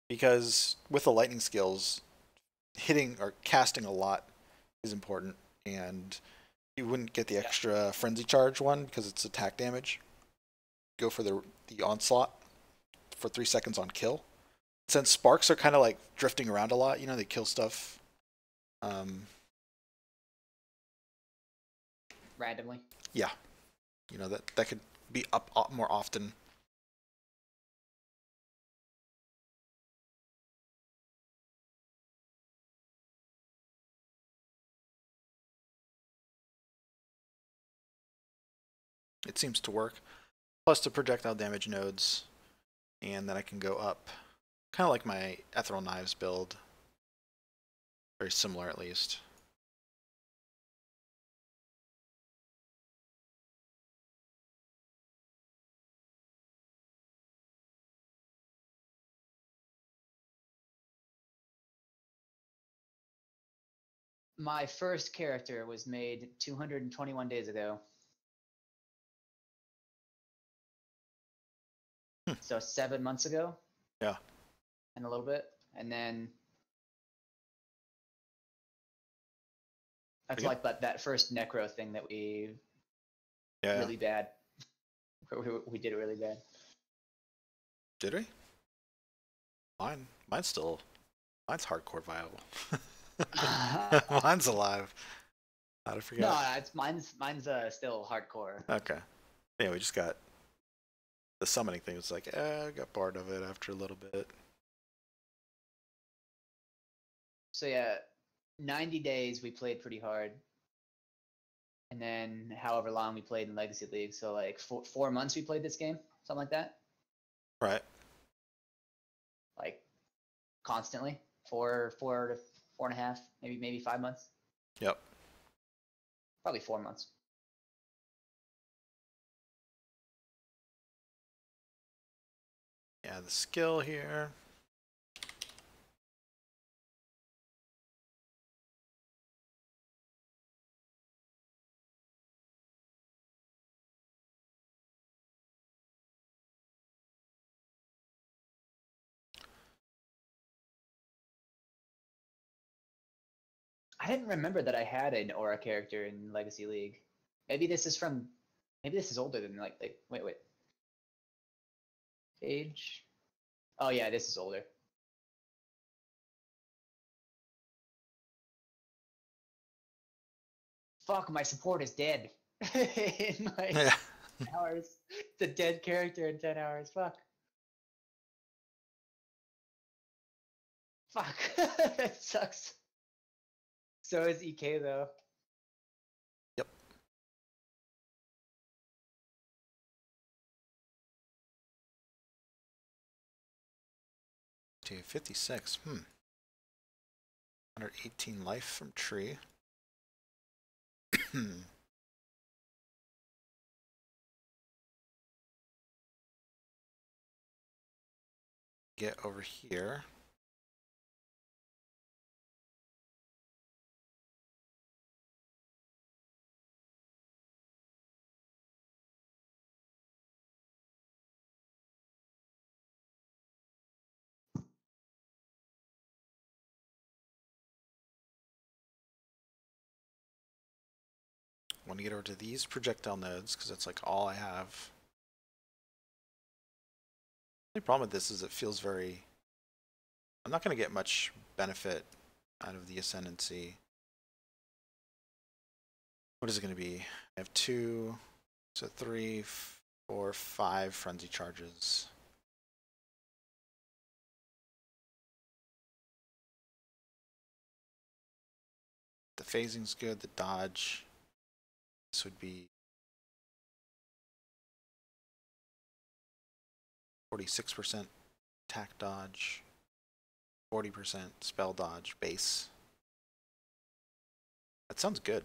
[SPEAKER 1] Because with the lightning skills, hitting or casting a lot is important, and you wouldn't get the extra frenzy charge one because it's attack damage. Go for the onslaught for 3 seconds on kill. Since sparks are kind of like drifting around a lot, you know, they kill stuff
[SPEAKER 2] Randomly.
[SPEAKER 1] yeah, you know, that could be up more often. It seems to work. Plus the projectile damage nodes, and then I can go up, kind of like my Ethereal Knives build. Very similar, at least.
[SPEAKER 2] My first character was made 221 days ago. So 7 months ago.
[SPEAKER 1] Yeah.
[SPEAKER 2] And a little bit. And then that's like that first necro thing that we really bad. We did it really bad.
[SPEAKER 1] Did we? Mine's hardcore viable. Mine's alive. How to forget?
[SPEAKER 2] No, mine's still hardcore.
[SPEAKER 1] Okay. Yeah, we just got the summoning thing. It's like, I got bored of it after a little bit.
[SPEAKER 2] So yeah, 90 days we played pretty hard. And then however long we played in Legacy League. So like 4 months we played this game, something like that.
[SPEAKER 1] Right.
[SPEAKER 2] Like constantly. 4 to 4.5, maybe 5 months.
[SPEAKER 1] Yep.
[SPEAKER 2] Probably 4 months.
[SPEAKER 1] Yeah, the skill here.
[SPEAKER 2] I didn't remember that I had an aura character in Legacy League. Maybe this is older than like wait. Age. Oh yeah, this is older. Fuck, my support is dead. In like 10 hours. It's a dead character in 10 hours. Fuck. Fuck. That sucks. So is EK though.
[SPEAKER 1] to 56. 118 life from tree. Get over here. Want to get over to these projectile nodes because that's like all I have. The only problem with this is it feels very... I'm not going to get much benefit out of the ascendancy. What is it going to be? I have 2, so 3, 4, 5 frenzy charges. The phasing's good, the dodge. This would be 46% attack dodge, 40% spell dodge base. That sounds good.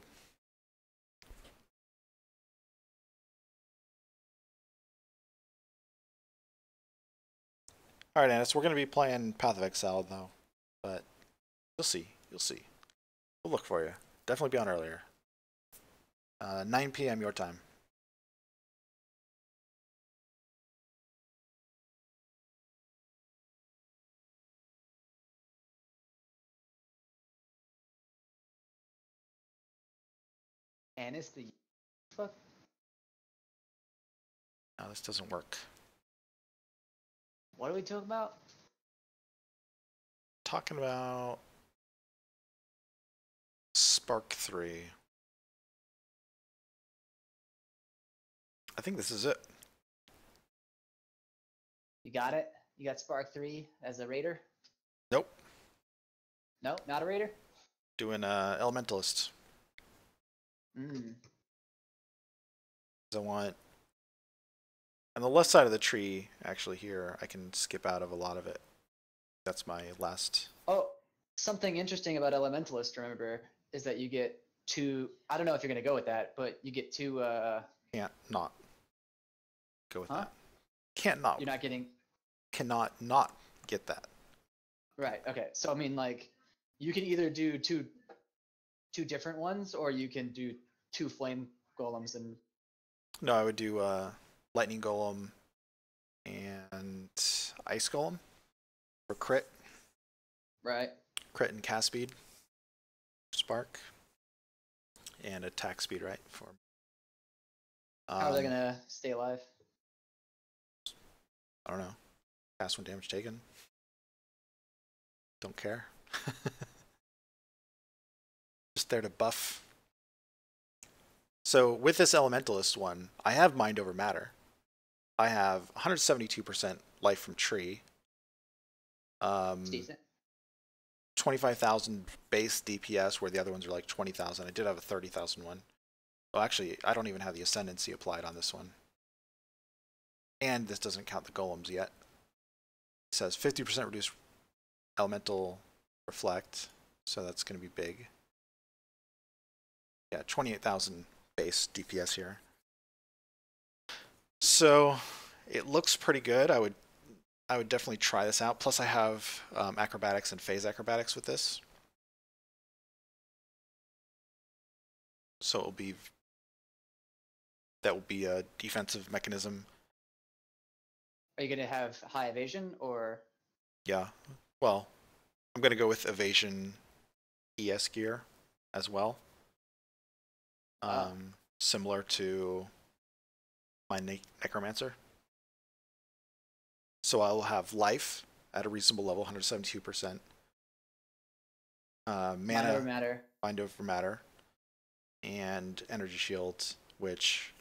[SPEAKER 1] Alright, Annis, we're going to be playing Path of Exile, though. But you'll see. You'll see. We'll look for you. Definitely be on earlier. 9 p.m. your time.
[SPEAKER 2] Annis the fuck?
[SPEAKER 1] No, this doesn't work.
[SPEAKER 2] What are we talking about?
[SPEAKER 1] Talking about Spark 3. I think this is it.
[SPEAKER 2] You got it? You got Spark 3 as a raider?
[SPEAKER 1] Nope.
[SPEAKER 2] No, not a raider?
[SPEAKER 1] Doing Elementalist. I want... On the left side of the tree, actually here, I can skip out of a lot of it. That's my last...
[SPEAKER 2] Oh, something interesting about Elementalist, remember, is that you get 2... I don't know if you're going to go with that, but you get 2...
[SPEAKER 1] Can't not go with that. Can't not.
[SPEAKER 2] You're not getting...
[SPEAKER 1] Cannot not get that.
[SPEAKER 2] Right, okay. So, I mean, like, you can either do two different ones, or you can do 2 flame golems and...
[SPEAKER 1] No, I would do Lightning Golem and Ice Golem for crit.
[SPEAKER 2] Right.
[SPEAKER 1] Crit and cast speed. Spark. And attack speed, right? For
[SPEAKER 2] How are they going to stay alive?
[SPEAKER 1] I don't know. Cast when damage taken. Don't care. Just there to buff. So with this Elementalist one, I have Mind Over Matter. I have 172% life from tree.
[SPEAKER 2] Decent.
[SPEAKER 1] 25,000 base DPS, where the other ones are like 20,000. I did have a 30,000 one. Well, actually, I don't even have the Ascendancy applied on this one. And this doesn't count the golems yet. It says 50% reduced elemental reflect, so that's going to be big. Yeah, 28,000 base DPS here. So it looks pretty good. I would definitely try this out. Plus I have acrobatics and phase acrobatics with this. So that will be a defensive mechanism.
[SPEAKER 2] Are you going to have high evasion, or?
[SPEAKER 1] Yeah. Well, I'm going to go with evasion ES gear as well. Similar to my Necromancer. So I'll have life at a reasonable level, 172%. Mana,
[SPEAKER 2] Mind Over Matter.
[SPEAKER 1] Mind Over Matter, and Energy Shield, which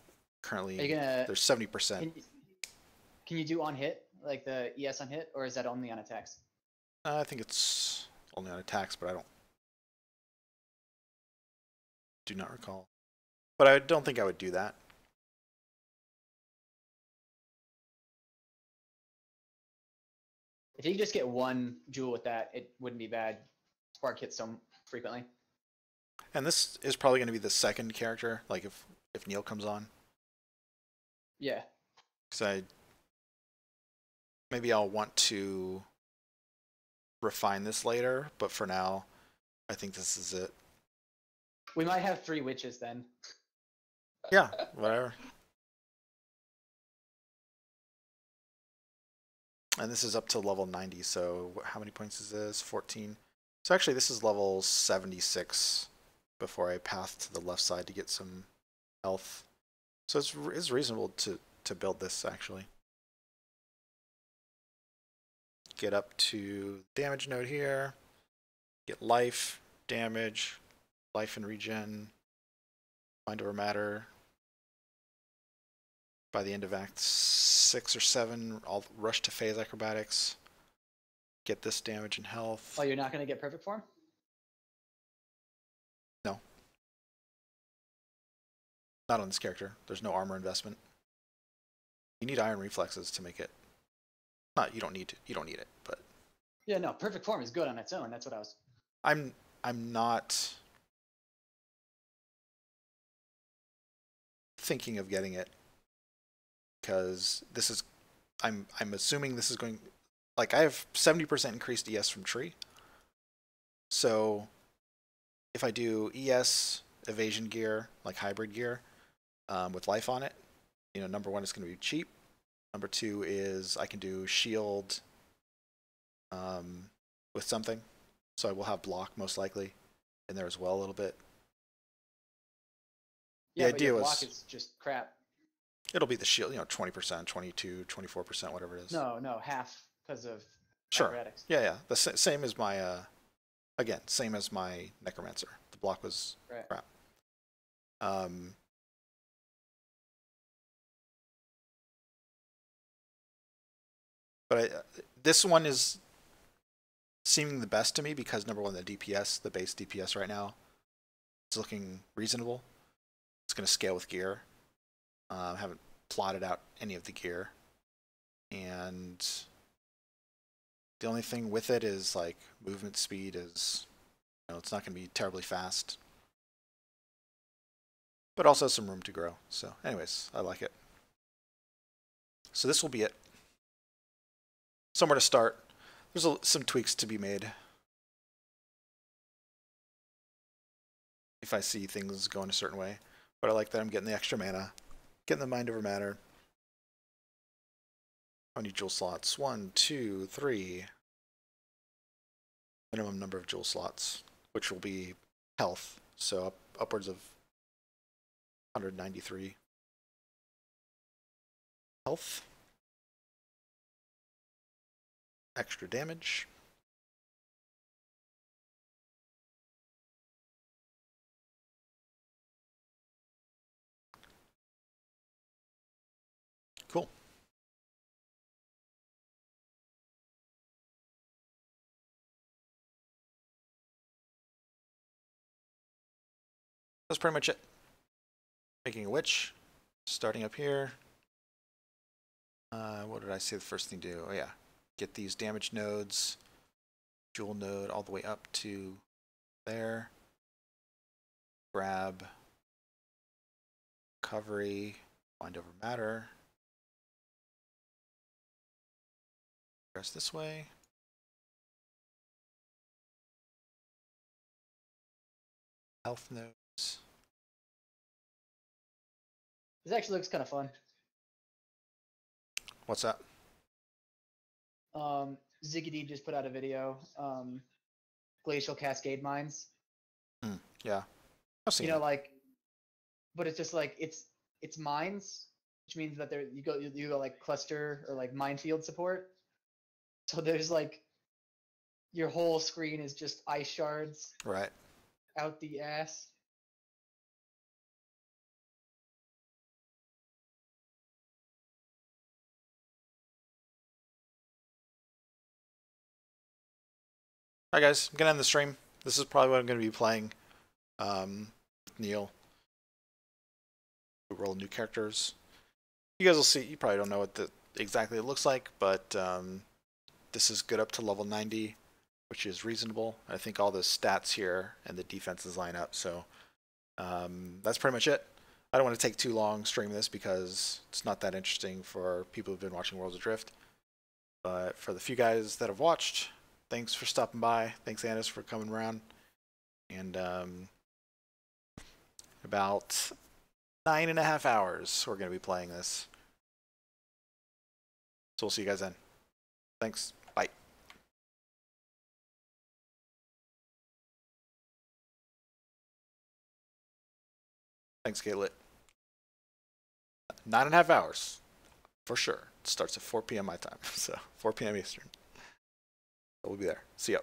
[SPEAKER 1] currently there's 70%.
[SPEAKER 2] Can you do on hit, like the ES on hit, or is that only on attacks?
[SPEAKER 1] I think it's only on attacks, but I do not recall. But I don't think I would do that.
[SPEAKER 2] If you could just get one jewel with that, it wouldn't be bad. Spark hits so frequently.
[SPEAKER 1] And this is probably going to be the second character, like if Neil comes on.
[SPEAKER 2] Yeah.
[SPEAKER 1] Because maybe I'll want to refine this later, but for now, I think this is it.
[SPEAKER 2] We might have 3 witches then.
[SPEAKER 1] Yeah, whatever. And this is up to level 90, so how many points is this? 14. So actually this is level 76 before I path to the left side to get some health. So it's reasonable to build this, actually. Get up to damage node here. Get life, damage, life and regen, mind over matter. By the end of Act 6 or 7, I'll rush to phase acrobatics. Get this damage and health.
[SPEAKER 2] Oh, you're not going to get perfect form?
[SPEAKER 1] No. Not on this character. There's no armor investment. You need iron reflexes to make it. Not you don't need it, but
[SPEAKER 2] yeah, no, perfect form is good on its own. That's what I was.
[SPEAKER 1] I'm not thinking of getting it because this is I'm assuming this is going, like, I have 70% increased ES from tree. So if I do ES evasion gear, like hybrid gear, with life on it, you know, number 1 is going to be cheap. Number 2 is I can do shield with something. So I will have block most likely in there as well a little bit.
[SPEAKER 2] Yeah,
[SPEAKER 1] the idea was
[SPEAKER 2] block is just crap.
[SPEAKER 1] It'll be the shield, you know, 20%, 22, 24%, whatever it is.
[SPEAKER 2] No, half because of
[SPEAKER 1] sure.
[SPEAKER 2] acrobatics.
[SPEAKER 1] Yeah. The same as my again, same as my necromancer. The block was crap. But this one is seeming the best to me because number 1, the DPS, the base DPS right now, it's looking reasonable. It's going to scale with gear. I haven't plotted out any of the gear, and the only thing with it is like movement speed is, you know, it's not going to be terribly fast, but also some room to grow. So anyways, I like it. So this will be it. Somewhere to start. There's some tweaks to be made if I see things going a certain way, but I like that I'm getting the extra mana, getting the mind over matter. How many jewel slots? 1, 2, 3. Minimum number of jewel slots, which will be health, so upwards of 193 health. Extra damage. Cool. That's pretty much it. Making a witch. Starting up here. What did I say the first thing to do? Oh yeah. Get these damage nodes. Jewel node all the way up to there. Grab recovery. Mind over matter. Progress this way. Health nodes.
[SPEAKER 2] This actually looks kind of fun.
[SPEAKER 1] What's that?
[SPEAKER 2] Ziggity just put out a video. Glacial Cascade Mines.
[SPEAKER 1] Yeah. I've seen
[SPEAKER 2] You know,
[SPEAKER 1] it.
[SPEAKER 2] like, but it's just like it's mines, which means that you go like cluster or like minefield support. So there's like your whole screen is just ice shards
[SPEAKER 1] Right.
[SPEAKER 2] out the ass.
[SPEAKER 1] Alright guys, I'm gonna end the stream. This is probably what I'm gonna be playing. With Neil. We roll new characters. You guys will see. You probably don't know what exactly it looks like, but This is good up to level 90, which is reasonable. I think all the stats here and the defenses line up. So that's pretty much it. I don't want to take too long streaming this because it's not that interesting for people who've been watching Worlds Adrift. But for the few guys that have watched, thanks for stopping by. Thanks, Anis, for coming around. And about 9.5 hours, we're going to be playing this. So we'll see you guys then. Thanks. Bye. Thanks, Gatelit. 9.5 hours, for sure. It starts at 4 p.m. my time, so 4 p.m. Eastern. So we'll be there. See ya.